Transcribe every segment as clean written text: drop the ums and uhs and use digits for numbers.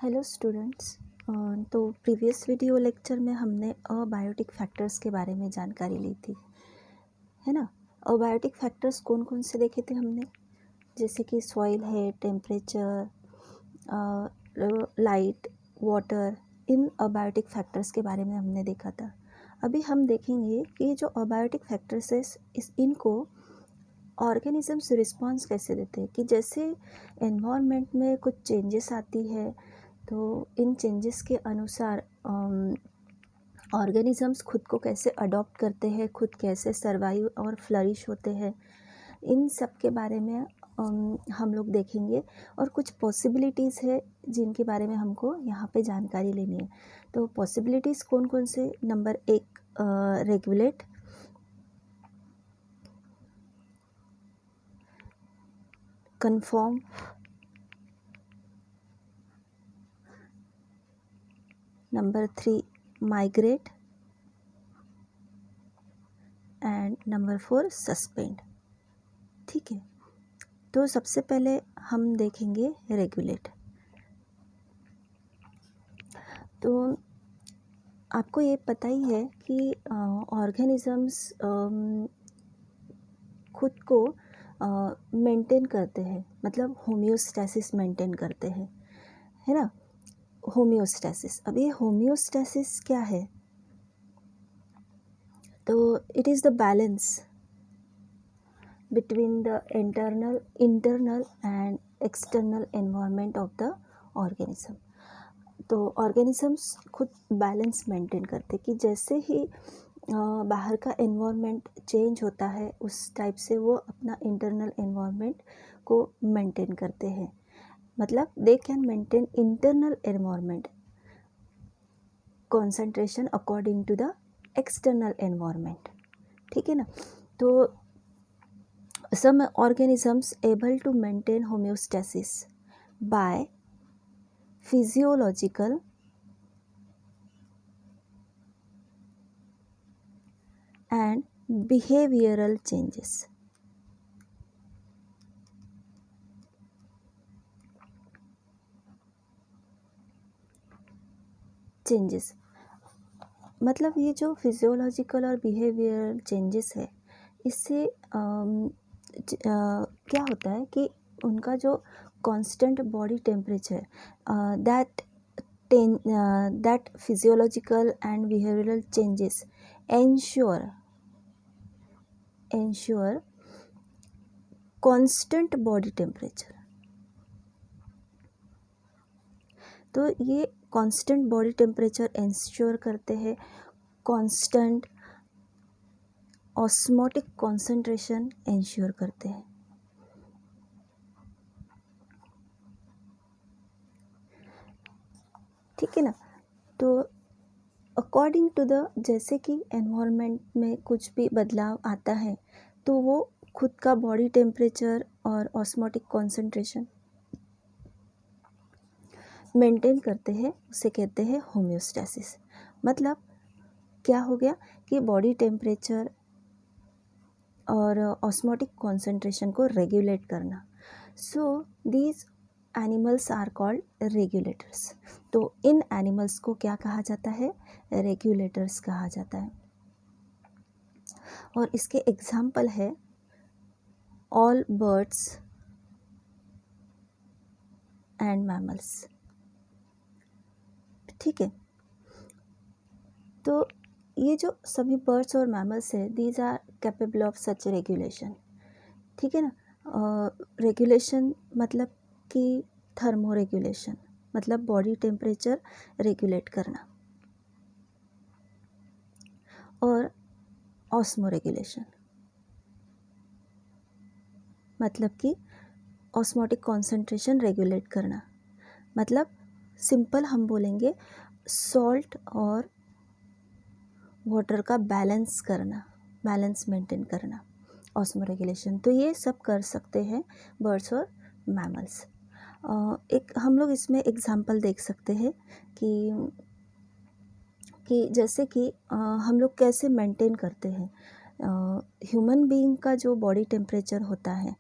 Hello students. तो previous video lecture में हमने अबायोटिक फैक्टर्स के बारे में जानकारी ली थी, है ना। अबायोटिक फैक्टर्स कौन कौन से देखे थे हमने, जैसे कि सॉइल है, टेम्परेचर, लाइट, वाटर। इन अबायोटिक फैक्टर्स के बारे में हमने देखा था। अभी हम देखेंगे कि जो अबायोटिक फैक्टर्स है इनको ऑर्गेनिजम्स रिस्पॉन्स कैसे देते हैं। कि जैसे एनवायरनमेंट में कुछ चेंजेस आती है तो इन चेंजेस के अनुसार ऑर्गेनिजम्स खुद को कैसे अडॉप्ट करते हैं, खुद कैसे सर्वाइव और फ्लरिश होते हैं, इन सब के बारे में हम लोग देखेंगे। और कुछ पॉसिबिलिटीज़ है जिनके बारे में हमको यहाँ पे जानकारी लेनी है। तो पॉसिबिलिटीज़ कौन कौन से? Number 1, regulate, confirm, number 3, migrate, and number 4, suspend. ठीक है, तो सबसे पहले हम देखेंगे रेगुलेट। तो आपको ये पता ही है कि ऑर्गेनिजम्स खुद को मेंटेन करते हैं, मतलब होम्योस्टैसिस मेंटेन करते हैं, है ना। होम्योस्टैसिस, अब ये होम्योस्टैसिस क्या है? तो it is the balance between the internal and external environment of the organism. तो ऑर्गेनिजम्स खुद बैलेंस मेंटेन करते कि जैसे ही बाहर का एनवायरनमेंट चेंज होता है उस टाइप से वो अपना इंटरनल एनवायरनमेंट को मेंटेन करते हैं। मतलब they can maintain internal environment concentration according to the external environment. ठीक है ना। तो some organisms able to maintain homeostasis by physiological and behavioral changes. मतलब ये जो फिजियोलॉजिकल और बिहेवियरल चेंजेस है, इससे क्या होता है कि उनका जो constant body temperature, that physiological and behavioral changes ensure constant body temperature। तो ये कांस्टेंट बॉडी टेम्परेचर इंश्योर करते हैं, कांस्टेंट ऑस्मोटिक कॉन्सेंट्रेशन इंश्योर करते हैं। ठीक है ना। तो अकॉर्डिंग टू द, जैसे कि एनवायरनमेंट में कुछ भी बदलाव आता है तो वो खुद का बॉडी टेम्परेचर और ऑस्मोटिक कॉन्सेंट्रेशन मेंटेन करते हैं, उसे कहते हैं होम्योस्टैसिस। मतलब क्या हो गया कि बॉडी टेम्परेचर और ऑस्मोटिक कॉन्सेंट्रेशन को रेगुलेट करना। So these animals are called regulators. तो इन एनिमल्स को क्या कहा जाता है? रेगुलेटर्स कहा जाता है। और इसके एग्जाम्पल है ऑल बर्ड्स एंड मैमल्स। ठीक है, तो ये जो सभी बर्ड्स और मैमल्स है, these are capable of such regulation. ठीक है ना। रेगुलेशन मतलब कि थर्मो रेगुलेशन, मतलब बॉडी टेम्परेचर रेगुलेट करना, और ऑस्मो रेगुलेशन मतलब कि ऑस्मोटिक कॉन्सेंट्रेशन रेगुलेट करना। मतलब सिंपल हम बोलेंगे सॉल्ट और वाटर का बैलेंस करना, बैलेंस मेंटेन करना, ऑस्मो रेगुलेशन। तो ये सब कर सकते हैं बर्ड्स और मैमल्स। एक हम लोग इसमें एग्जांपल देख सकते हैं कि जैसे कि हम लोग कैसे मेंटेन करते हैं। ह्यूमन बीइंग का जो बॉडी टेम्परेचर होता है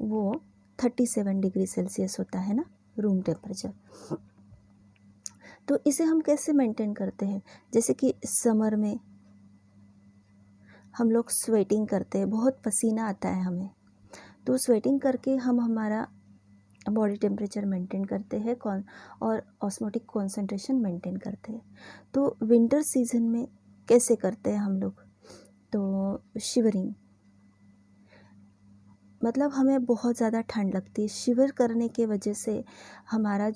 वो 37 डिग्री सेल्सियस होता है ना, रूम टेम्परेचर। तो इसे हम कैसे मेंटेन करते हैं, जैसे कि समर में हम लोग स्वेटिंग करते हैं, बहुत पसीना आता है हमें, तो स्वेटिंग करके हम हमारा बॉडी टेम्परेचर मेंटेन करते हैं और ऑस्मोटिक कॉन्सेंट्रेशन मेंटेन करते हैं। तो विंटर सीजन में कैसे करते हैं हम लोग, तो शिवरिंग, मतलब हमें बहुत ज़्यादा ठंड लगती है, शिवर करने के वजह से हमारी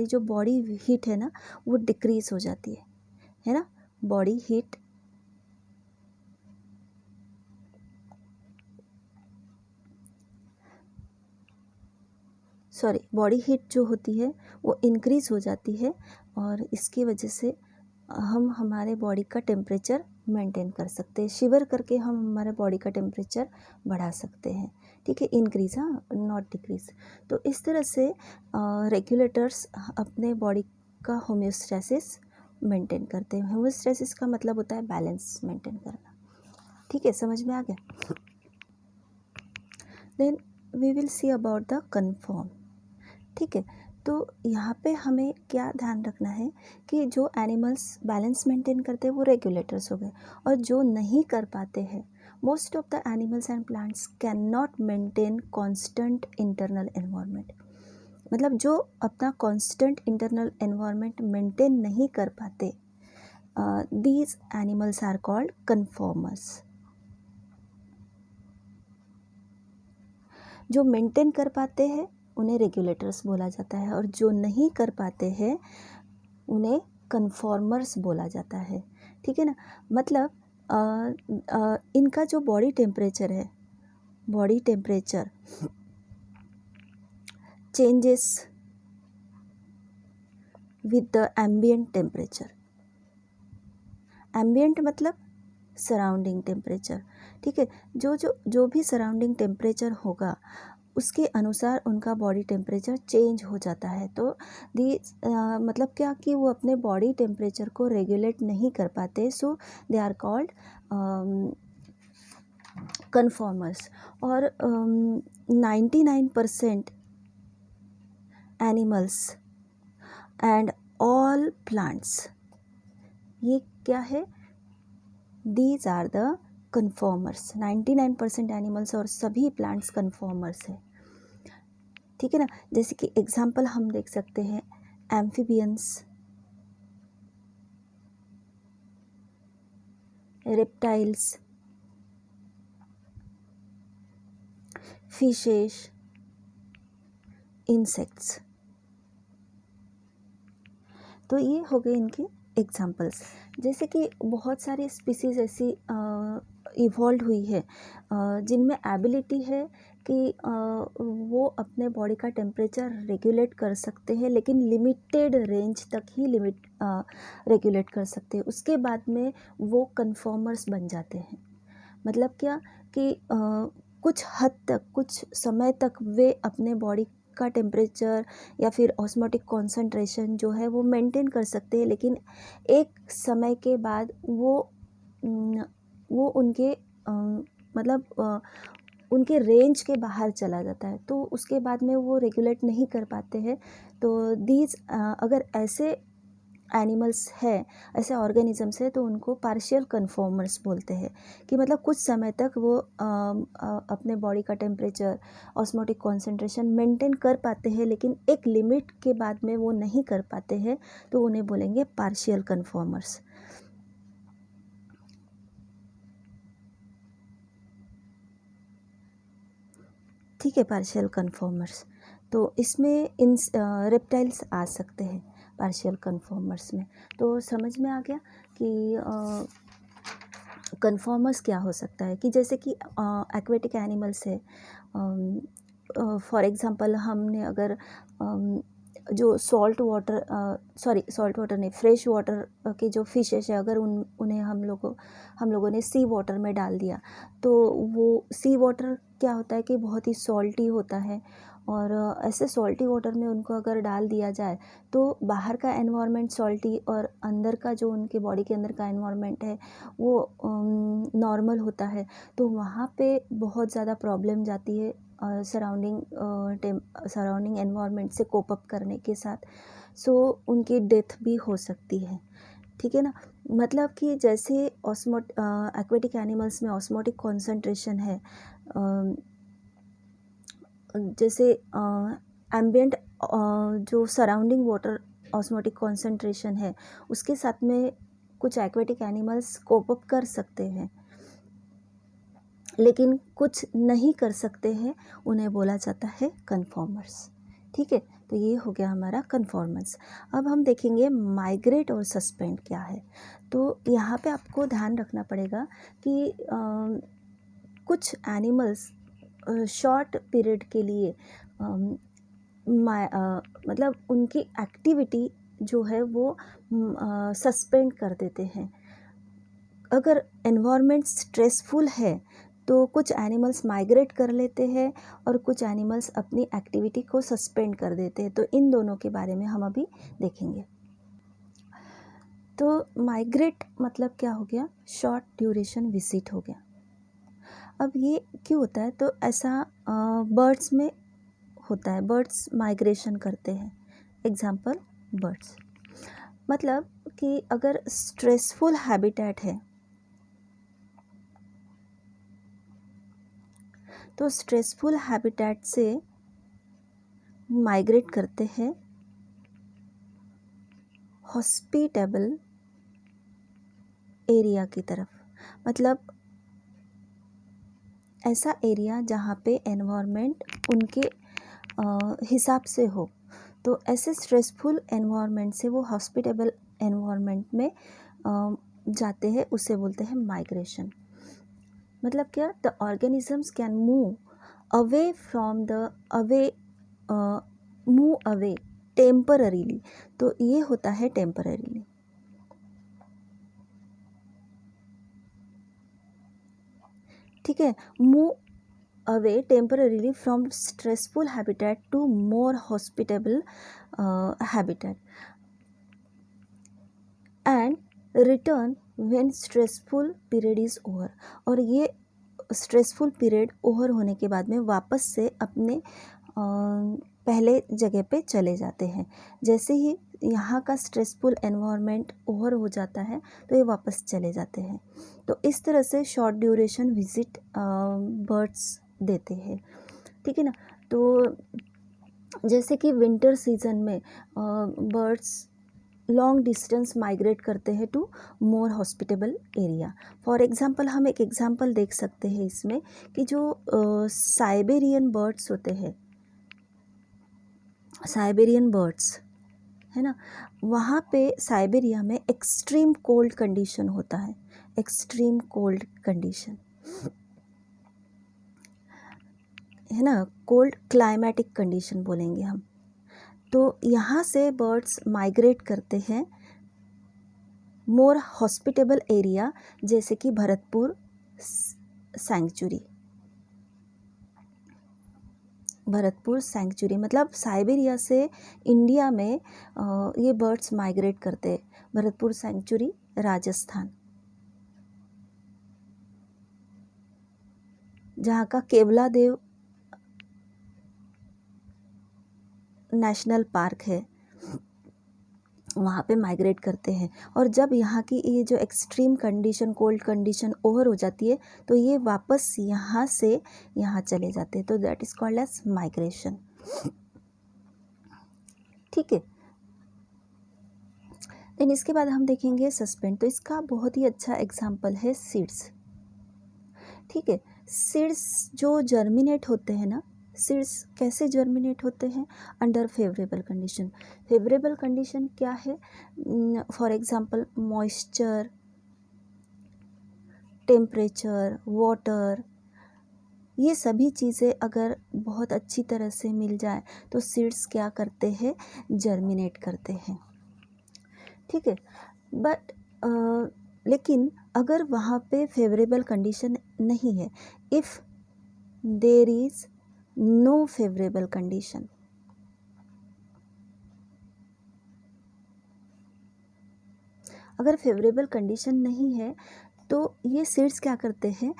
जो बॉडी हीट है ना वो डिक्रीज़ हो जाती है ना, बॉडी हीट बॉडी हीट जो होती है वो इंक्रीज़ हो जाती है, और इसकी वजह से हम हमारे बॉडी का टेम्परेचर मेंटेन कर सकते हैं। शिवर करके हम हमारे बॉडी का टेम्परेचर बढ़ा सकते हैं, ठीक है, इंक्रीज़, हाँ, नॉट डिक्रीज़। तो इस तरह से रेगुलेटर्स अपने बॉडी का होम्योस्टैसिस मेंटेन करते हैं। होम्योस्टैसिस का मतलब होता है बैलेंस मेंटेन करना, ठीक है, समझ में आ गया। Then we will see about the confirm, ठीक है। तो यहाँ पे हमें क्या ध्यान रखना है कि जो एनिमल्स बैलेंस मेंटेन करते हैं वो रेगुलेटर्स हो गए, और जो नहीं कर पाते हैं, most of the animals and plants can not maintain constant internal environment, मतलब जो अपना कांस्टेंट इंटरनल एनवायरनमेंट मेंटेन नहीं कर पाते, these animals are called conformers. जो मेंटेन कर पाते हैं उन्हें रेगुलेटर्स बोला जाता है, और जो नहीं कर पाते हैं उन्हें कन्फॉर्मर्स बोला जाता है, ठीक है ना। मतलब इनका जो बॉडी टेम्परेचर है, body temperature changes with the ambient temperature. Ambient मतलब सराउंडिंग टेम्परेचर, ठीक है। जो भी सराउंडिंग टेम्परेचर होगा उसके अनुसार उनका बॉडी टेम्परेचर चेंज हो जाता है। तो मतलब क्या कि वो अपने बॉडी टेम्परेचर को रेगुलेट नहीं कर पाते, so they are called conformers. और 99% एनिमल्स एंड ऑल प्लांट्स, ये क्या है, these are the conformers. 99% animals और सभी प्लांट्स कन्फॉर्मर्स है, ठीक है ना। जैसे कि एग्जाम्पल हम देख सकते हैं, एम्फीबियंस, रेप्टाइल्स, फिशेस, इंसेक्ट्स। तो ये हो गए इनके एग्जाम्पल्स। जैसे कि बहुत सारी स्पीसीज ऐसी इवॉल्व हुई है जिनमें एबिलिटी है कि वो अपने बॉडी का टेम्परेचर रेगुलेट कर सकते हैं, लेकिन लिमिटेड रेंज तक ही रेगुलेट कर सकते हैं, उसके बाद में वो कन्फॉर्मर्स बन जाते हैं। मतलब क्या कि कुछ हद तक, कुछ समय तक वे अपने बॉडी का टेम्परेचर या फिर ऑस्मोटिक कॉन्सेंट्रेशन जो है वो मेंटेन कर सकते हैं, लेकिन एक समय के बाद वो उनके मतलब उनके रेंज के बाहर चला जाता है, तो उसके बाद में वो रेगुलेट नहीं कर पाते हैं। तो अगर ऐसे एनिमल्स है, ऐसे ऑर्गेनिजम्स है, तो उनको पार्शियल कन्फॉर्मर्स बोलते हैं, कि मतलब कुछ समय तक वो अपने बॉडी का टेम्परेचर, ऑस्मोटिक कॉन्सेंट्रेशन मेंटेन कर पाते हैं, लेकिन एक लिमिट के बाद में वो नहीं कर पाते हैं, तो उन्हें बोलेंगे पार्शियल कन्फॉर्मर्स, ठीक है, पार्शियल कन्फॉर्मर्स। तो इसमें इन रेप्टाइल्स आ सकते हैं पार्शियल कन्फॉर्मर्स में। तो समझ में आ गया कि कन्फॉर्मर्स क्या हो सकता है, कि जैसे कि एक्वेटिक एनिमल्स है, फॉर एग्जांपल हमने अगर जो सॉल्ट वाटर नहीं, फ्रेश वाटर के जो फिशेस है, अगर उन्हें हम लोगों ने सी वाटर में डाल दिया, तो वो सी वाटर क्या होता है कि बहुत ही सॉल्टी होता है, और ऐसे सॉल्टी वाटर में उनको अगर डाल दिया जाए तो बाहर का एनवायरनमेंट सॉल्टी और अंदर का जो उनके बॉडी के अंदर का एनवायरनमेंट है वो नॉर्मल होता है, तो वहाँ पे बहुत ज़्यादा प्रॉब्लम जाती है सराउंडिंग एनवायरनमेंट से कोप अप करने के साथ, सो उनकी डेथ भी हो सकती है, ठीक है ना। मतलब कि जैसे एक्वेटिक एनिमल्स में ऑस्मोटिक कॉन्सेंट्रेशन है, जैसे एम्बियंट जो सराउंडिंग वाटर ऑस्मोटिक कॉन्सेंट्रेशन है उसके साथ में कुछ एक्वेटिक एनिमल्स कोप अप कर सकते हैं, लेकिन कुछ नहीं कर सकते हैं, उन्हें बोला जाता है कन्फॉर्मर्स, ठीक है। तो ये हो गया हमारा कन्फॉर्मेंस। अब हम देखेंगे माइग्रेट और सस्पेंड क्या है। तो यहाँ पे आपको ध्यान रखना पड़ेगा कि कुछ एनिमल्स शॉर्ट पीरियड के लिए मतलब उनकी एक्टिविटी जो है वो सस्पेंड कर देते हैं। अगर एनवायरनमेंट स्ट्रेसफुल है तो कुछ एनिमल्स माइग्रेट कर लेते हैं और कुछ एनिमल्स अपनी एक्टिविटी को सस्पेंड कर देते हैं। तो इन दोनों के बारे में हम अभी देखेंगे। तो माइग्रेट मतलब क्या हो गया, शॉर्ट ड्यूरेशन विजिट हो गया। अब ये क्यों होता है, तो ऐसा बर्ड्स में होता है, बर्ड्स माइग्रेशन करते हैं। एग्जाम्पल बर्ड्स, मतलब कि अगर स्ट्रेसफुल हैबिटेट है तो स्ट्रेसफुल हैबिटेट से माइग्रेट करते हैं हॉस्पिटेबल एरिया की तरफ। मतलब ऐसा एरिया जहाँ पे एनवायरनमेंट उनके हिसाब से हो। तो ऐसे स्ट्रेसफुल एनवायरनमेंट से वो हॉस्पिटेबल एनवायरनमेंट में जाते हैं, उसे बोलते हैं माइग्रेशन। मतलब क्या, the organisms can move away from the move away temporarily. तो ये होता है टेम्पररीली, ठीक है। Move away temporarily from stressful habitat to more hospitable habitat and return when stressful period is over. और ये स्ट्रेसफुल पीरियड ओवर होने के बाद में वापस से अपने पहले जगह पे चले जाते हैं। जैसे ही यहाँ का स्ट्रेसफुल एनवायरनमेंट ओवर हो जाता है तो ये वापस चले जाते हैं। तो इस तरह से शॉर्ट ड्यूरेशन विजिट बर्ड्स देते हैं, ठीक है ना। तो जैसे कि विंटर सीजन में बर्ड्स लॉन्ग डिस्टेंस माइग्रेट करते हैं to more hospitable area. For example हम एक एग्जांपल देख सकते हैं इसमें कि जो साइबेरियन बर्ड्स होते हैं, साइबेरियन बर्ड्स है ना, वहाँ पे साइबेरिया में एक्सट्रीम कोल्ड कंडीशन होता है, एक्सट्रीम कोल्ड कंडीशन है ना, कोल्ड क्लाइमेटिक कंडीशन बोलेंगे हम। तो यहाँ से बर्ड्स माइग्रेट करते हैं मोर हॉस्पिटेबल एरिया, जैसे कि भरतपुर सैंक्चुरी। भरतपुर सैंक्चुरी मतलब साइबेरिया से इंडिया में ये बर्ड्स माइग्रेट करते हैं। भरतपुर सैंक्चुरी राजस्थान, जहाँ का केवला देव नेशनल पार्क है, वहाँ पे माइग्रेट करते हैं। और जब यहाँ की ये जो extreme condition, cold condition over हो जाती है तो ये वापस यहाँ से यहाँ चले जाते हैं। तो that is called as migration, ठीक है। देन इसके बाद हम देखेंगे सस्पेंड। तो इसका बहुत ही अच्छा एग्जाम्पल है सीड्स, ठीक है। सीड्स जो जर्मिनेट होते हैं ना, सीड्स कैसे जर्मिनेट होते हैं, under favourable condition. Favourable condition क्या है, for example moisture, temperature, water, ये सभी चीज़ें अगर बहुत अच्छी तरह से मिल जाए तो सीड्स क्या करते हैं, जर्मिनेट करते हैं, ठीक है। बट लेकिन अगर वहाँ पे फेवरेबल कंडीशन नहीं है, if there is no favourable condition, अगर फेवरेबल कंडीशन नहीं है तो ये सीड्स क्या करते हैं,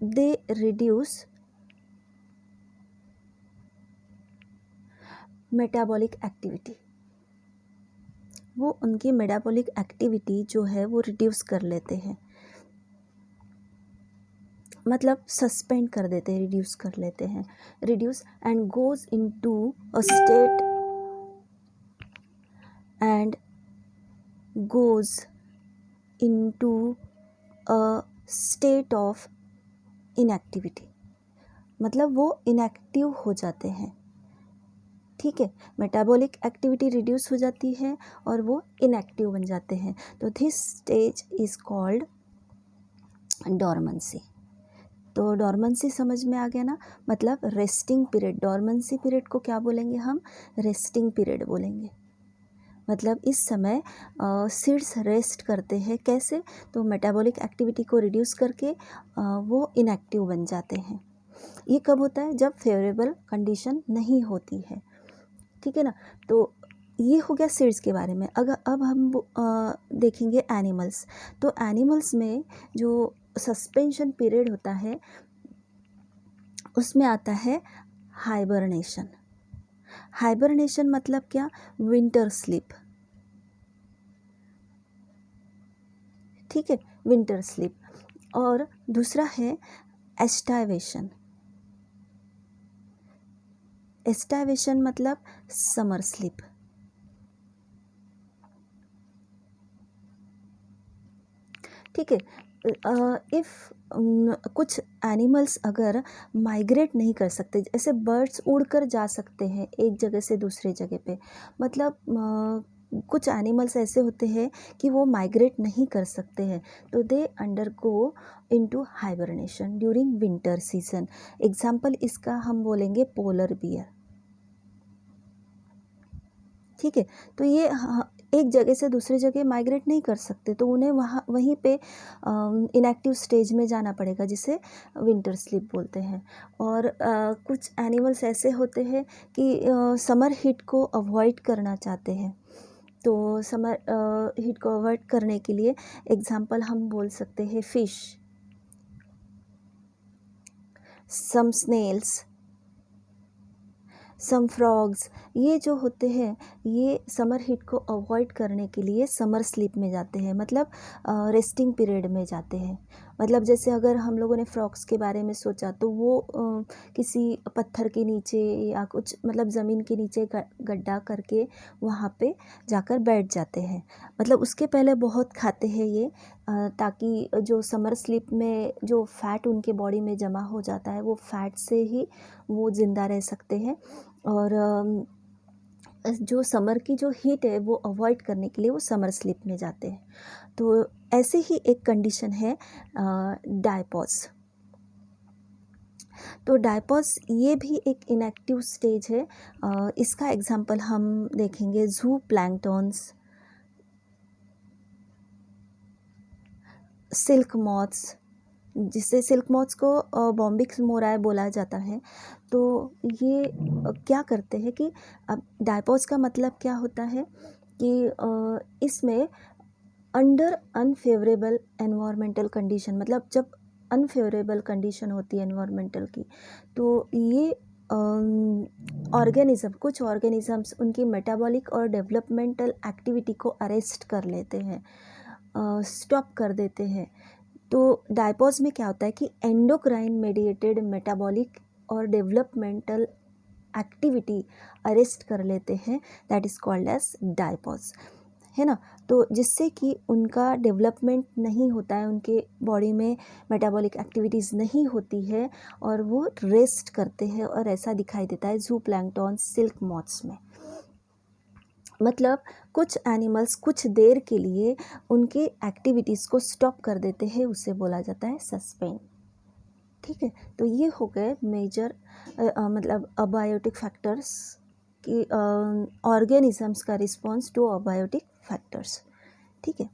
दे रिड्यूस मेटाबॉलिक एक्टिविटी, वो उनकी मेटाबॉलिक एक्टिविटी जो है वो रिड्यूस कर लेते हैं, मतलब सस्पेंड कर देते हैं, रिड्यूस कर लेते हैं, reduce and goes into a state and goes into a state of inactivity, मतलब वो इनएक्टिव हो जाते हैं। ठीक है, मेटाबॉलिक एक्टिविटी रिड्यूस हो जाती है और वो इनएक्टिव बन जाते हैं। तो this stage is called dormancy. तो डॉर्मेंसी समझ में आ गया ना, मतलब रेस्टिंग पीरियड। डॉर्मेंसी पीरियड को क्या बोलेंगे हम? रेस्टिंग पीरियड बोलेंगे। मतलब इस समय सीड्स रेस्ट करते हैं। कैसे? तो मेटाबॉलिक एक्टिविटी को रिड्यूस करके वो इनएक्टिव बन जाते हैं। ये कब होता है? जब फेवरेबल कंडीशन नहीं होती है। ठीक है ना। तो ये हो गया सीड्स के बारे में। अगर अब हम देखेंगे एनिमल्स, तो एनिमल्स में जो सस्पेंशन पीरियड होता है उसमें आता है हाइबरनेशन। हाइबरनेशन मतलब क्या? Winter sleep. ठीक है, विंटर स्लीप। और दूसरा है एस्टाइवेशन। एस्टाइवेशन मतलब समर स्लीप। ठीक है। इफ़ कुछ एनिमल्स अगर माइग्रेट नहीं कर सकते, ऐसे बर्ड्स उड़कर जा सकते हैं एक जगह से दूसरे जगह पे, मतलब कुछ एनिमल्स ऐसे होते हैं कि वो माइग्रेट नहीं कर सकते हैं, तो they undergo into hibernation during winter season. Example इसका हम बोलेंगे पोलर बियर। ठीक है, तो ये एक जगह से दूसरी जगह माइग्रेट नहीं कर सकते, तो उन्हें वहीं पे इनएक्टिव स्टेज में जाना पड़ेगा, जिसे विंटर स्लीप बोलते हैं। और कुछ एनिमल्स ऐसे होते हैं कि समर हीट को अवॉइड करना चाहते हैं, तो समर हीट को अवॉइड करने के लिए एग्जाम्पल हम बोल सकते हैं फिश, सम स्नेल्स, सम फ्रॉग्स। ये जो होते हैं ये समर हीट को अवॉइड करने के लिए समर स्लीप में जाते हैं, मतलब रेस्टिंग पीरियड में जाते हैं। मतलब जैसे अगर हम लोगों ने फ्रॉग्स के बारे में सोचा, तो वो किसी पत्थर के नीचे या कुछ, मतलब ज़मीन के नीचे गड्ढा करके वहाँ पे जाकर बैठ जाते हैं। मतलब उसके पहले बहुत खाते हैं ये, ताकि जो समर स्लीप में जो फैट उनके बॉडी में जमा हो जाता है, वो फैट से ही वो ज़िंदा रह सकते हैं। और जो समर की जो हीट है वो अवॉइड करने के लिए वो समर स्लीप में जाते हैं। तो ऐसे ही एक कंडीशन है डायपॉज। तो डायपॉज ये भी एक इनएक्टिव स्टेज है। इसका एग्जांपल हम देखेंगे जू प्लैंक्टॉन्स, सिल्क मॉथ्स, जिससे सिल्क मॉथ्स को बॉम्बिक्स मोराए बोला जाता है। तो ये क्या करते हैं कि अब डायपॉज का मतलब क्या होता है कि इसमें अंडर अनफेवरेबल एनवायरमेंटल कंडीशन, मतलब जब अनफेवरेबल कंडीशन होती है एनवायरमेंटल की, तो ये ऑर्गेनिज्म, कुछ ऑर्गेनिजम्स उनकी मेटाबॉलिक और डेवलपमेंटल एक्टिविटी को अरेस्ट कर लेते हैं, स्टॉप कर देते हैं। तो डायपॉज में क्या होता है कि एंडोक्राइन मेडिएटेड मेटाबॉलिक और डेवलपमेंटल एक्टिविटी अरेस्ट कर लेते हैं, that is called as diapause, है ना। तो जिससे कि उनका डेवलपमेंट नहीं होता है, उनके बॉडी में मेटाबॉलिक एक्टिविटीज़ नहीं होती है और वो रेस्ट करते हैं, और ऐसा दिखाई देता है जू प्लैंक्टॉन, सिल्क मॉथ्स में। मतलब कुछ एनिमल्स कुछ देर के लिए उनके एक्टिविटीज़ को स्टॉप कर देते हैं, उसे बोला जाता है सस्पेंड। ठीक है, तो ये हो गए मेजर मतलब अबायोटिक फैक्टर्स कि ऑर्गेनिजम्स का रिस्पॉन्स टू अबायोटिक फैक्टर्स। ठीक है।